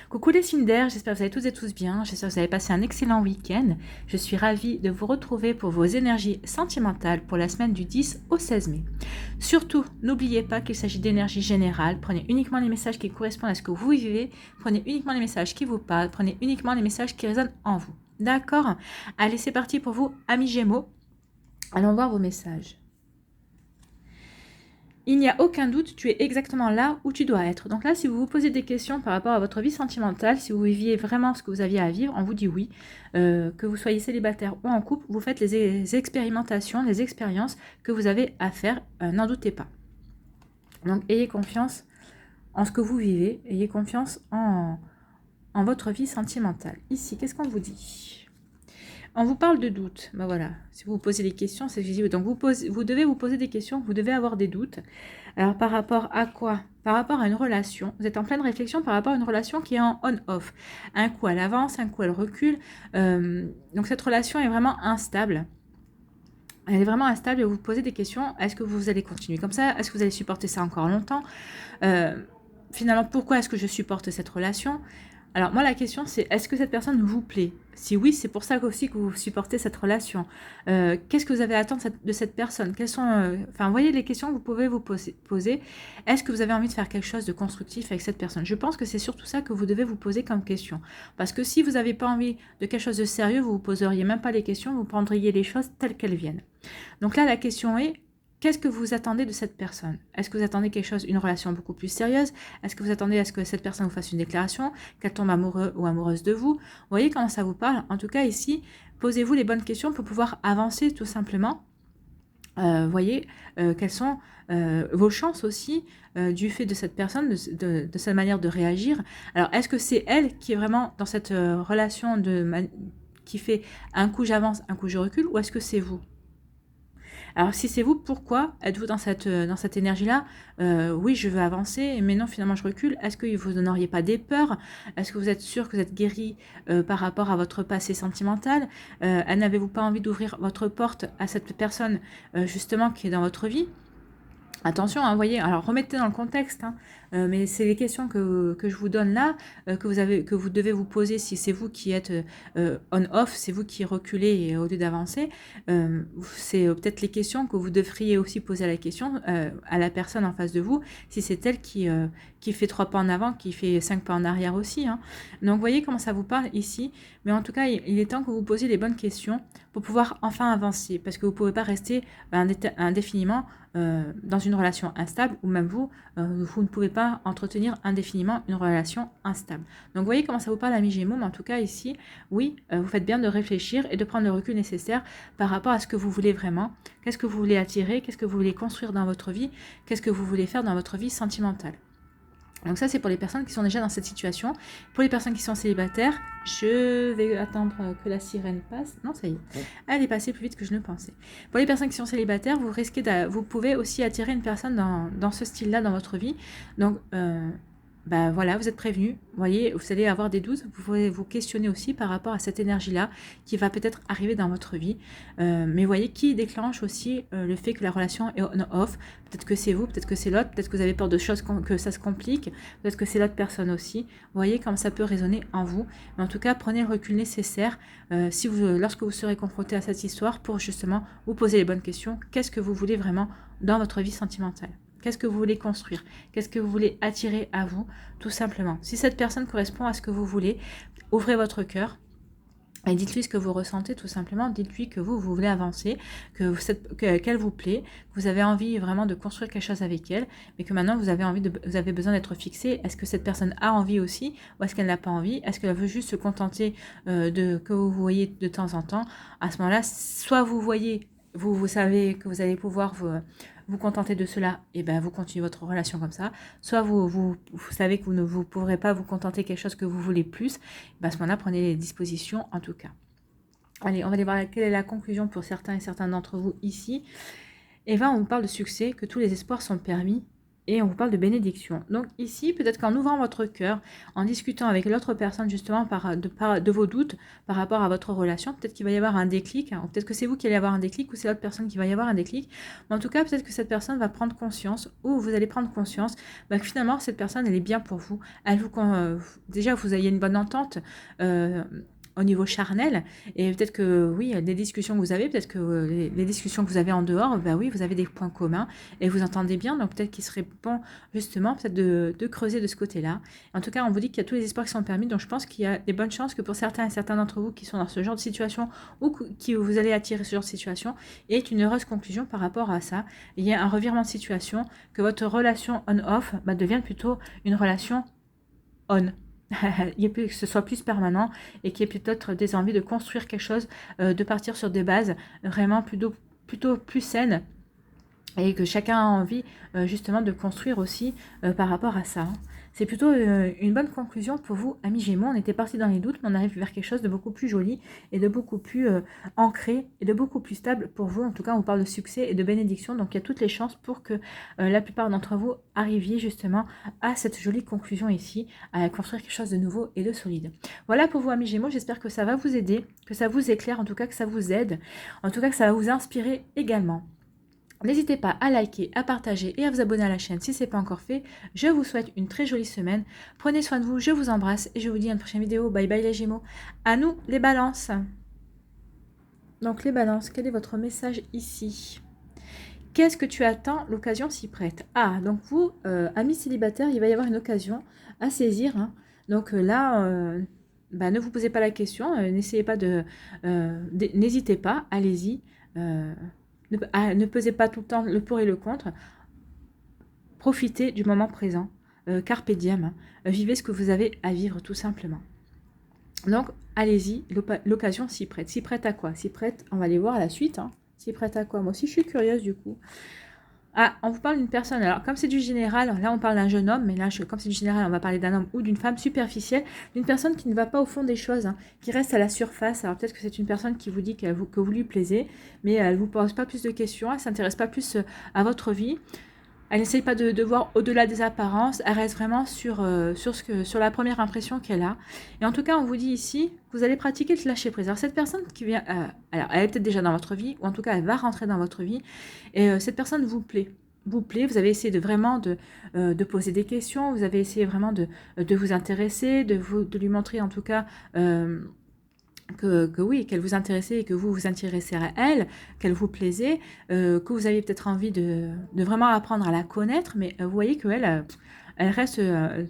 Coucou les signes d'air, j'espère que vous allez toutes et tous bien, j'espère que vous avez passé un excellent week-end. Je suis ravie de vous retrouver pour vos énergies sentimentales pour la semaine du 10 au 16 mai. Surtout, n'oubliez pas qu'il s'agit d'énergie générale, prenez uniquement les messages qui correspondent à ce que vous vivez, prenez uniquement les messages qui vous parlent, prenez uniquement les messages qui résonnent en vous. D'accord? Allez, c'est parti pour vous, amis Gémeaux. Allons voir vos messages. Il n'y a aucun doute, tu es exactement là où tu dois être. Donc là, si vous vous posez des questions par rapport à votre vie sentimentale, si vous viviez vraiment ce que vous aviez à vivre, on vous dit oui. Que vous soyez célibataire ou en couple, vous faites les expérimentations, les expériences que vous avez à faire, n'en doutez pas. Donc ayez confiance en ce que vous vivez, ayez confiance en votre vie sentimentale. Ici, qu'est-ce qu'on vous dit ? On vous parle de doutes, ben voilà, si vous vous posez des questions, c'est visible. Donc vous devez vous poser des questions, vous devez avoir des doutes. Alors par rapport à quoi? Par rapport à une relation. Vous êtes en pleine réflexion par rapport à une relation qui est en on-off. Un coup elle avance, un coup elle recule. Donc cette relation est vraiment instable. Elle est vraiment instable et vous vous posez des questions. Est-ce que vous allez continuer comme ça? Est-ce que vous allez supporter ça encore longtemps? Finalement, pourquoi est-ce que je supporte cette relation? Alors moi la question c'est, est-ce que cette personne vous plaît? Si oui, c'est pour ça aussi que vous supportez cette relation. Qu'est-ce que vous avez à attendre de cette personne? Quelles sont, voyez les questions que vous pouvez vous poser. Est-ce que vous avez envie de faire quelque chose de constructif avec cette personne? Je pense que c'est surtout ça que vous devez vous poser comme question. Parce que si vous n'avez pas envie de quelque chose de sérieux, vous ne vous poseriez même pas les questions, vous prendriez les choses telles qu'elles viennent. Donc là la question est, qu'est-ce que vous attendez de cette personne? Est-ce que vous attendez quelque chose, une relation beaucoup plus sérieuse? Est-ce que vous attendez à ce que cette personne vous fasse une déclaration, qu'elle tombe amoureux ou amoureuse de vous? Vous voyez comment ça vous parle? En tout cas, ici, posez-vous les bonnes questions pour pouvoir avancer tout simplement. Voyez quelles sont vos chances aussi du fait de cette personne, de sa manière de réagir. Alors, est-ce que c'est elle qui est vraiment dans cette relation qui fait un coup j'avance, un coup je recule, ou est-ce que c'est vous? Alors si c'est vous, pourquoi êtes-vous dans cette énergie-là? Oui, je veux avancer, mais non, finalement je recule. Est-ce que vous n'auriez pas des peurs? Est-ce que vous êtes sûr que vous êtes guéri par rapport à votre passé sentimental? N'avez-vous pas envie d'ouvrir votre porte à cette personne justement qui est dans votre vie? Attention, hein, voyez, alors remettez dans le contexte, hein, mais c'est les questions que je vous donne là, que vous devez vous poser si c'est vous qui êtes on-off, c'est vous qui reculez au lieu d'avancer. C'est peut-être les questions que vous devriez aussi poser à la personne en face de vous, si c'est elle qui fait 3 pas en avant, qui fait 5 pas en arrière aussi. Hein. Donc voyez comment ça vous parle ici, mais en tout cas, il est temps que vous posiez les bonnes questions pour pouvoir enfin avancer, parce que vous ne pouvez pas rester indéfiniment dans une relation instable, ou même vous ne pouvez pas entretenir indéfiniment une relation instable. Donc vous voyez comment ça vous parle, amis Gémeaux, mais en tout cas ici, oui, vous faites bien de réfléchir et de prendre le recul nécessaire par rapport à ce que vous voulez vraiment, qu'est-ce que vous voulez attirer, qu'est-ce que vous voulez construire dans votre vie, qu'est-ce que vous voulez faire dans votre vie sentimentale. Donc ça, c'est pour les personnes qui sont déjà dans cette situation. Pour les personnes qui sont célibataires, je vais attendre que la sirène passe. Non, ça y est. Elle est passée plus vite que je ne pensais. Pour les personnes qui sont célibataires, vous pouvez aussi attirer une personne dans ce style-là dans votre vie. Donc, voilà, vous êtes prévenus. Vous voyez, vous allez avoir des doutes. Vous pouvez vous questionner aussi par rapport à cette énergie-là qui va peut-être arriver dans votre vie. Mais vous voyez, qui déclenche aussi le fait que la relation est on-off. Peut-être que c'est vous, peut-être que c'est l'autre, peut-être que vous avez peur de choses, que ça se complique. Peut-être que c'est l'autre personne aussi. Vous voyez comme ça peut résonner en vous. Mais en tout cas, prenez le recul nécessaire lorsque vous serez confronté à cette histoire pour justement vous poser les bonnes questions. Qu'est-ce que vous voulez vraiment dans votre vie sentimentale ? Qu'est-ce que vous voulez construire? Qu'est-ce que vous voulez attirer à vous? Tout simplement. Si cette personne correspond à ce que vous voulez, ouvrez votre cœur et dites-lui ce que vous ressentez tout simplement. Dites-lui que vous voulez avancer, qu'elle vous plaît, que vous avez envie vraiment de construire quelque chose avec elle, mais que maintenant vous avez besoin d'être fixé. Est-ce que cette personne a envie aussi ou est-ce qu'elle n'a pas envie? Est-ce qu'elle veut juste se contenter que vous voyez de temps en temps? À ce moment-là, soit vous voyez, vous savez que vous allez pouvoir vous contenter de cela, et ben vous continuez votre relation comme ça. Soit vous savez que vous ne vous pourrez pas vous contenter de quelque chose que vous voulez plus, ben à ce moment-là, prenez les dispositions en tout cas. Allez, on va aller voir quelle est la conclusion pour certains et certains d'entre vous ici. Et ben, on vous parle de succès, que tous les espoirs sont permis. et on vous parle de bénédiction. Donc ici, peut-être qu'en ouvrant votre cœur, en discutant avec l'autre personne justement de vos doutes par rapport à votre relation, peut-être qu'il va y avoir un déclic, hein, ou peut-être que c'est vous qui allez avoir un déclic, ou c'est l'autre personne qui va y avoir un déclic. Mais en tout cas, peut-être que cette personne va prendre conscience, ou vous allez prendre conscience, que finalement, cette personne, elle est bien pour vous. Déjà, vous ayez une bonne entente, au niveau charnel, et peut-être que oui, des discussions que vous avez, peut-être que les discussions que vous avez en dehors, oui, vous avez des points communs et vous entendez bien, donc peut-être qu'il serait bon justement peut-être de creuser de ce côté-là. En tout cas, on vous dit qu'il y a tous les espoirs qui sont permis, donc je pense qu'il y a des bonnes chances que pour certains et certains d'entre vous qui sont dans ce genre de situation ou qui vous allez attirer ce genre de situation, et une heureuse conclusion par rapport à ça. Il y a un revirement de situation, que votre relation on-off devienne plutôt une relation on. Que ce soit plus permanent et qu'il y ait peut-être des envies de construire quelque chose, de partir sur des bases vraiment plutôt plus saines, et que chacun a envie justement de construire aussi par rapport à ça. Hein. C'est plutôt une bonne conclusion pour vous, amis Gémeaux. On était parti dans les doutes, mais on arrive vers quelque chose de beaucoup plus joli et de beaucoup plus ancré et de beaucoup plus stable pour vous. En tout cas, on vous parle de succès et de bénédiction, donc il y a toutes les chances pour que la plupart d'entre vous arriviez justement à cette jolie conclusion ici, à construire quelque chose de nouveau et de solide. Voilà pour vous, amis Gémeaux. J'espère que ça va vous aider, que ça vous éclaire, en tout cas que ça vous aide, en tout cas que ça va vous inspirer également. N'hésitez pas à liker, à partager et à vous abonner à la chaîne si ce n'est pas encore fait. Je vous souhaite une très jolie semaine. Prenez soin de vous, je vous embrasse et je vous dis à une prochaine vidéo. Bye bye les Gémeaux. À nous les balances. Donc les balances, quel est votre message ici? Qu'est-ce que tu attends? L'occasion s'y prête. Ah, donc vous, amis célibataires, il va y avoir une occasion à saisir. Hein. Donc là, ne vous posez pas la question, n'essayez pas n'hésitez pas, allez-y. Ne pesez pas tout le temps le pour et le contre. Profitez du moment présent. Carpe diem. Hein. Vivez ce que vous avez à vivre tout simplement. Donc, allez-y, l'occasion s'y prête. S'y prête à quoi? S'y prête, on va aller voir à la suite. Hein. S'y prête à quoi? Moi aussi, je suis curieuse du coup. Ah, on vous parle d'une personne. Alors, comme c'est du général, là, on parle d'un jeune homme, mais là, comme c'est du général, on va parler d'un homme ou d'une femme superficielle, d'une personne qui ne va pas au fond des choses, hein, qui reste à la surface. Alors, peut-être que c'est une personne qui vous dit que vous lui plaisez, mais elle ne vous pose pas plus de questions, elle ne s'intéresse pas plus à votre vie. Elle n'essaye pas de voir au-delà des apparences, elle reste vraiment sur la première impression qu'elle a. Et en tout cas, on vous dit ici, vous allez pratiquer le lâcher-prise. Alors cette personne qui vient, alors elle est peut-être déjà dans votre vie, ou en tout cas elle va rentrer dans votre vie, et cette personne vous plaît. Vous avez essayé de poser des questions, vous avez essayé vraiment de vous intéresser, de lui montrer en tout cas... que oui, qu'elle vous intéressait et que vous vous intéressez à elle, qu'elle vous plaisait, que vous aviez peut-être envie de vraiment apprendre à la connaître, mais vous voyez qu'elle elle reste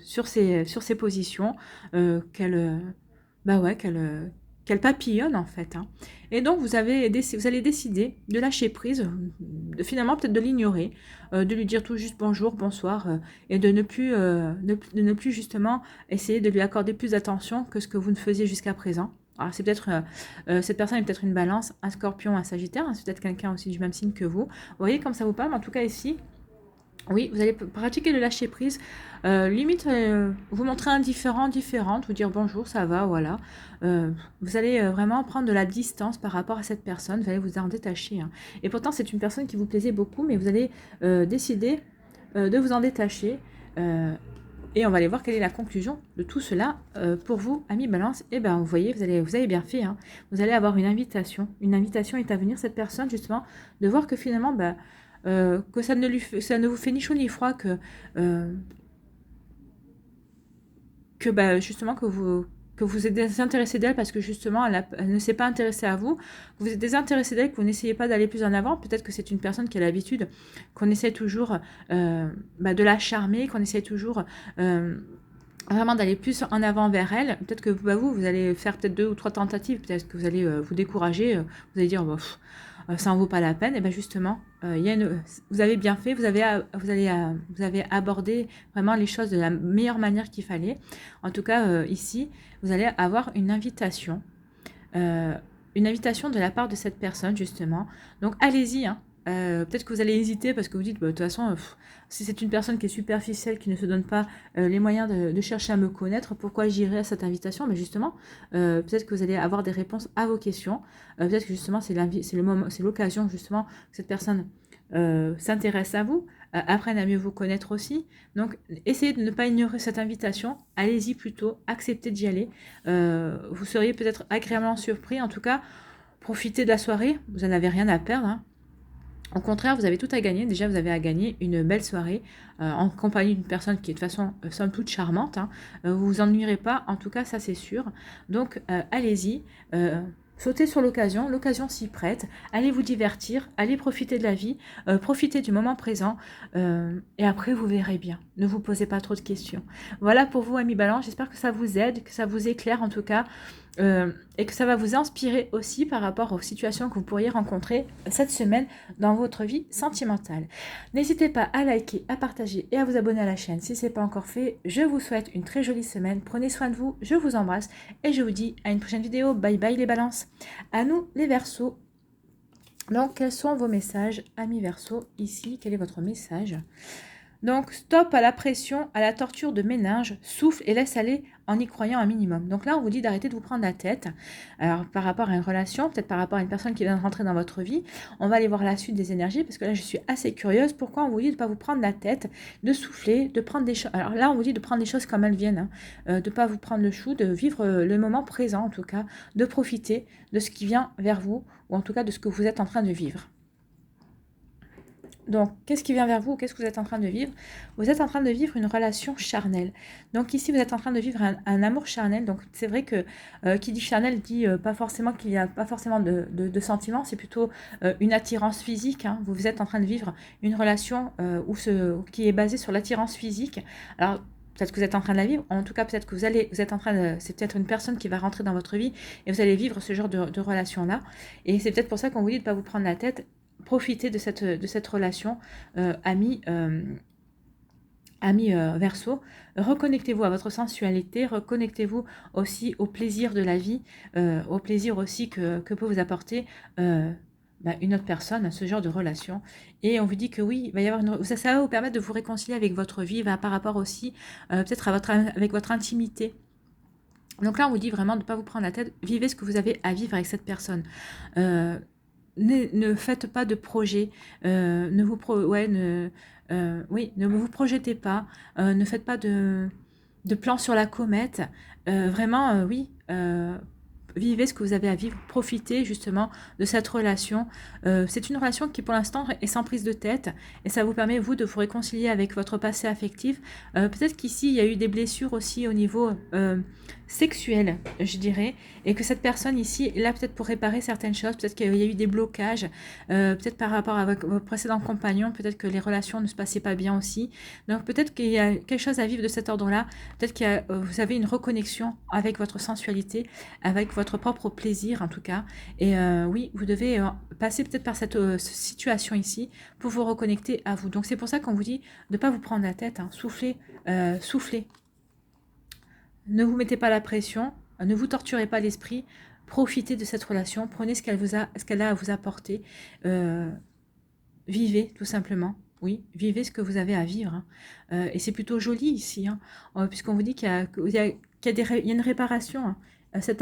sur ses positions, qu'elle papillonne en fait. Hein. Et donc vous allez décider de lâcher prise, finalement peut-être de l'ignorer, de lui dire tout juste bonjour, bonsoir, et de ne plus justement essayer de lui accorder plus d'attention que ce que vous ne faisiez jusqu'à présent. Alors c'est peut-être cette personne est peut-être une Balance, un Scorpion, un Sagittaire, hein, c'est peut-être quelqu'un aussi du même signe que vous. Vous voyez comme ça vous parle, mais en tout cas ici, oui, vous allez pratiquer le lâcher prise, limite vous montrer différente, vous dire bonjour, ça va, voilà. Vous allez vraiment prendre de la distance par rapport à cette personne, vous allez vous en détacher. Hein. Et pourtant c'est une personne qui vous plaisait beaucoup, mais vous allez décider de vous en détacher. Et on va aller voir quelle est la conclusion de tout cela pour vous, amis Balance. Et bien, vous voyez, vous avez bien fait. Hein. Vous allez avoir une invitation. Une invitation est à venir, cette personne, justement, de voir que finalement, que ça ne vous fait ni chaud ni froid, justement, que vous êtes désintéressé d'elle parce que justement elle ne s'est pas intéressée à vous, vous êtes désintéressé d'elle, que vous n'essayez pas d'aller plus en avant, peut-être que c'est une personne qui a l'habitude qu'on essaie toujours de la charmer, qu'on essaie toujours vraiment d'aller plus en avant vers elle, peut-être que vous allez faire peut-être 2 ou 3 tentatives, peut-être que vous allez vous décourager, vous allez dire ça en vaut pas la peine, et bien justement, vous avez bien fait, vous avez abordé vraiment les choses de la meilleure manière qu'il fallait. En tout cas, ici, vous allez avoir une invitation de la part de cette personne, justement. Donc, allez-y, hein. Peut-être que vous allez hésiter parce que vous dites, de toute façon, si c'est une personne qui est superficielle, qui ne se donne pas les moyens de chercher à me connaître, pourquoi j'irai à cette invitation? Mais justement, peut-être que vous allez avoir des réponses à vos questions. Peut-être que justement, c'est l'occasion justement que cette personne s'intéresse à vous, apprennent à mieux vous connaître aussi. Donc, essayez de ne pas ignorer cette invitation. Allez-y plutôt, acceptez d'y aller. Vous seriez peut-être agréablement surpris. En tout cas, profitez de la soirée. Vous n'en avez rien à perdre, hein. Au contraire, vous avez tout à gagner. Déjà, vous avez à gagner une belle soirée en compagnie d'une personne qui est de toute façon, somme toute, charmante, hein. Vous vous ennuierez pas, en tout cas, ça c'est sûr. Donc, allez-y. Sautez sur l'occasion s'y prête, allez vous divertir, allez profiter de la vie, profitez du moment présent, et après vous verrez bien. Ne vous posez pas trop de questions. Voilà pour vous, amis Balance, j'espère que ça vous aide, que ça vous éclaire en tout cas, et que ça va vous inspirer aussi par rapport aux situations que vous pourriez rencontrer cette semaine dans votre vie sentimentale. N'hésitez pas à liker, à partager et à vous abonner à la chaîne si ce n'est pas encore fait. Je vous souhaite une très jolie semaine, prenez soin de vous, je vous embrasse et je vous dis à une prochaine vidéo. Bye bye les balances. À nous les Verseaux. Donc quels sont vos messages, amis Verseaux? Ici, quel est votre message? Donc, stop à la pression, à la torture de ménage, souffle et laisse aller en y croyant un minimum. Donc là, on vous dit d'arrêter de vous prendre la tête. Alors, par rapport à une relation, peut-être par rapport à une personne qui vient de rentrer dans votre vie, on va aller voir la suite des énergies, parce que là, je suis assez curieuse. Pourquoi on vous dit de ne pas vous prendre la tête, de souffler, de prendre des choses... Alors là, on vous dit de prendre les choses comme elles viennent, hein, de ne pas vous prendre le chou, de vivre le moment présent, en tout cas, de profiter de ce qui vient vers vous, ou en tout cas de ce que vous êtes en train de vivre. Donc, qu'est-ce qui vient vers vous? Qu'est-ce que vous êtes en train de vivre? Vous êtes en train de vivre une relation charnelle. Donc ici, vous êtes en train de vivre un amour charnel. Donc c'est vrai que qui dit charnel dit pas forcément qu'il n'y a pas forcément de sentiments. C'est plutôt une attirance physique, hein. Vous êtes en train de vivre une relation qui est basée sur l'attirance physique. Alors, peut-être que vous êtes en train de la vivre. En tout cas, peut-être que vous êtes en train de... C'est peut-être une personne qui va rentrer dans votre vie et vous allez vivre ce genre de relation-là. Et c'est peut-être pour ça qu'on vous dit de ne pas vous prendre la tête. Profitez de cette relation, ami Verseau. Reconnectez-vous à votre sensualité, reconnectez-vous aussi au plaisir de la vie, au plaisir aussi que peut vous apporter une autre personne, ce genre de relation. Et on vous dit que oui, il va y avoir ça va vous permettre de vous réconcilier avec votre vie, par rapport aussi peut-être avec votre intimité. Donc là, on vous dit vraiment de ne pas vous prendre la tête, vivez ce que vous avez à vivre avec cette personne. Ne faites pas de projet, ne vous projetez pas, ne faites pas de plan sur la comète. Vraiment, oui, vivez ce que vous avez à vivre, profitez justement de cette relation. C'est une relation qui pour l'instant est sans prise de tête et ça vous permet vous de vous réconcilier avec votre passé affectif. Peut-être qu'ici il y a eu des blessures aussi au niveau sexuel, je dirais, et que cette personne ici est là peut-être pour réparer certaines choses, peut-être qu'il y a eu des blocages, peut-être par rapport à vos précédents compagnons, peut-être que les relations ne se passaient pas bien aussi, donc peut-être qu'il y a quelque chose à vivre de cet ordre-là, peut-être que vous avez une reconnexion avec votre sensualité, avec votre propre plaisir en tout cas, et oui, vous devez passer peut-être par cette situation ici pour vous reconnecter à vous. Donc c'est pour ça qu'on vous dit de ne pas vous prendre la tête, hein. Soufflez, soufflez. Ne vous mettez pas la pression, ne vous torturez pas l'esprit, profitez de cette relation, prenez ce qu'elle a à vous apporter, vivez tout simplement, oui, vivez ce que vous avez à vivre, hein. Et c'est plutôt joli ici, hein, puisqu'on vous dit qu'il y a une réparation, hein. Cette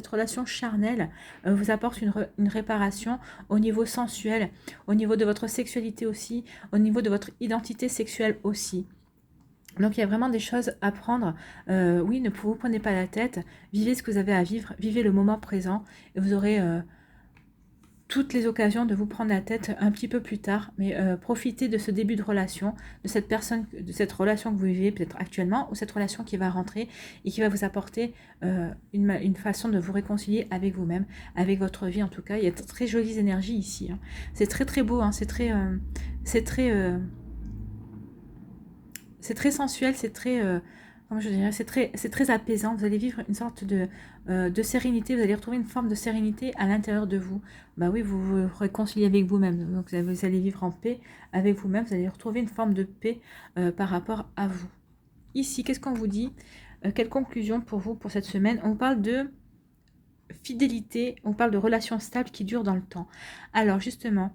relation charnelle vous apporte une réparation au niveau sensuel, au niveau de votre sexualité aussi, au niveau de votre identité sexuelle aussi. Donc il y a vraiment des choses à prendre. Oui, ne vous prenez pas la tête, vivez ce que vous avez à vivre, vivez le moment présent et vous aurez toutes les occasions de vous prendre la tête un petit peu plus tard, mais profitez de ce début de relation, de cette personne, de cette relation que vous vivez peut-être actuellement ou cette relation qui va rentrer et qui va vous apporter une façon de vous réconcilier avec vous-même, avec votre vie en tout cas. Il y a de très jolies énergies ici, hein. C'est très très beau, hein. C'est très sensuel, c'est très, comment je dirais, c'est très apaisant. Vous allez vivre une sorte de sérénité, vous allez retrouver une forme de sérénité à l'intérieur de vous. Bah oui, vous vous réconciliez avec vous-même, donc vous allez vivre en paix avec vous-même, vous allez retrouver une forme de paix par rapport à vous. Ici, qu'est-ce qu'on vous dit? Quelle conclusion pour vous pour cette semaine? On parle de fidélité, on parle de relations stables qui durent dans le temps. Alors justement,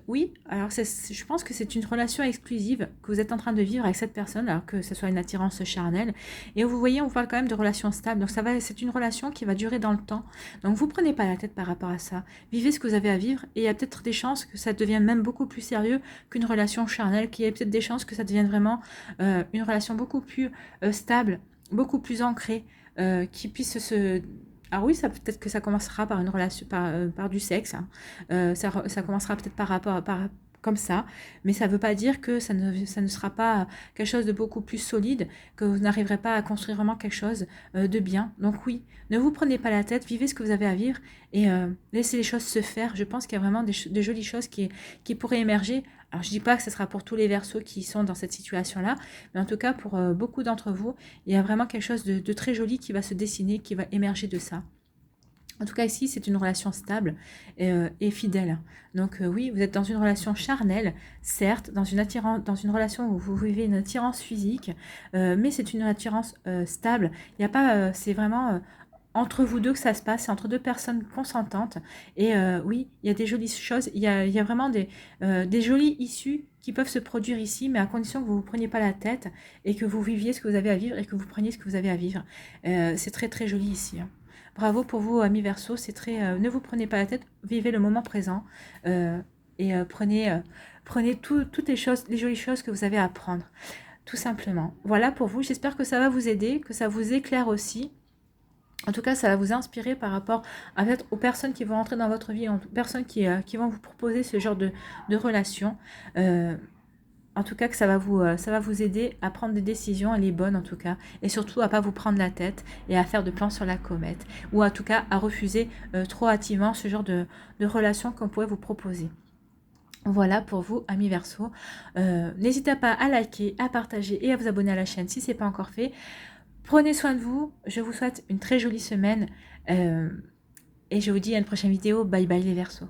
oui, alors je pense que c'est une relation exclusive que vous êtes en train de vivre avec cette personne, alors que ce soit une attirance charnelle. Et vous voyez, on parle quand même de relations stables, donc c'est une relation qui va durer dans le temps. Donc vous prenez pas la tête par rapport à ça. Vivez ce que vous avez à vivre, et il y a peut-être des chances que ça devienne même beaucoup plus sérieux qu'une relation charnelle, qu'il y ait peut-être des chances que ça devienne vraiment une relation beaucoup plus stable, beaucoup plus ancrée, qui puisse se... Alors oui, ça peut-être que ça commencera par une relation, par du sexe, hein. Ça commencera peut-être comme ça, mais ça ne veut pas dire que ça ne sera pas quelque chose de beaucoup plus solide, que vous n'arriverez pas à construire vraiment quelque chose de bien. Donc oui, ne vous prenez pas la tête, vivez ce que vous avez à vivre et laissez les choses se faire. Je pense qu'il y a vraiment des jolies choses qui pourraient émerger. Alors je ne dis pas que ce sera pour tous les Verseaux qui sont dans cette situation-là, mais en tout cas pour beaucoup d'entre vous, il y a vraiment quelque chose de très joli qui va se dessiner, qui va émerger de ça. En tout cas, ici, c'est une relation stable et fidèle. Donc oui, vous êtes dans une relation charnelle, certes, dans une relation où vous vivez une attirance physique, mais c'est une attirance stable. Il n'y a pas, c'est vraiment entre vous deux que ça se passe, c'est entre deux personnes consentantes. Et oui, il y a des jolies choses, il y a vraiment des jolies issues qui peuvent se produire ici, mais à condition que vous ne vous preniez pas la tête et que vous viviez ce que vous avez à vivre et que vous preniez ce que vous avez à vivre. C'est très très joli ici, hein. Bravo pour vous, amis Verseau, c'est très... ne vous prenez pas la tête, vivez le moment présent et prenez toutes les choses, les jolies choses que vous avez à apprendre, tout simplement. Voilà pour vous, j'espère que ça va vous aider, que ça vous éclaire aussi. En tout cas, ça va vous inspirer par rapport aux personnes qui vont entrer dans votre vie, aux personnes qui vont vous proposer ce genre de relation. En tout cas, que ça va vous aider à prendre des décisions, et les bonnes en tout cas, et surtout à ne pas vous prendre la tête et à faire de plans sur la comète, ou en tout cas à refuser trop hâtivement ce genre de relation qu'on pourrait vous proposer. Voilà pour vous, amis Verseau. N'hésitez pas à liker, à partager et à vous abonner à la chaîne si ce n'est pas encore fait. Prenez soin de vous, je vous souhaite une très jolie semaine et je vous dis à une prochaine vidéo. Bye bye les Verseaux.